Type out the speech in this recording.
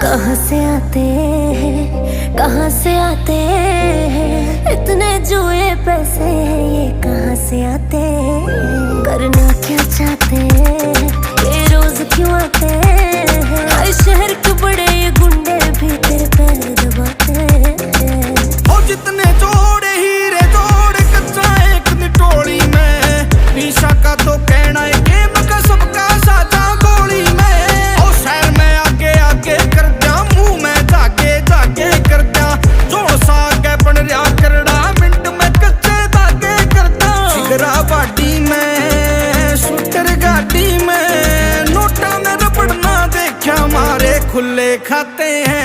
कहाँ से आते हैं, कहाँ से आते हैं इतने जुए पैसे, ये कहाँ से आते हैं? करना क्या चाहते हैं, ये रोज क्यों आते हैं? हर शहर के बड़े ये गुंडे भी तेरे पैर दबाते हैं। ओ जितने जोड़े हीरे जोड़े कच्चा एक निटोड़ी में, निशा का तो कहना है गेम का सबका साजा गोली में। ओ शहर में आगे आगे कर दिया, मुंह में जाके जाके कर दिया, जोड़ सा के बन रहा करड़ा, मिनट में कच्चे धागे करता। जिगरा बाडी में शूटर गाड़ी में, नोटा में रबड़ ना देखा मारे खुले खाते हैं।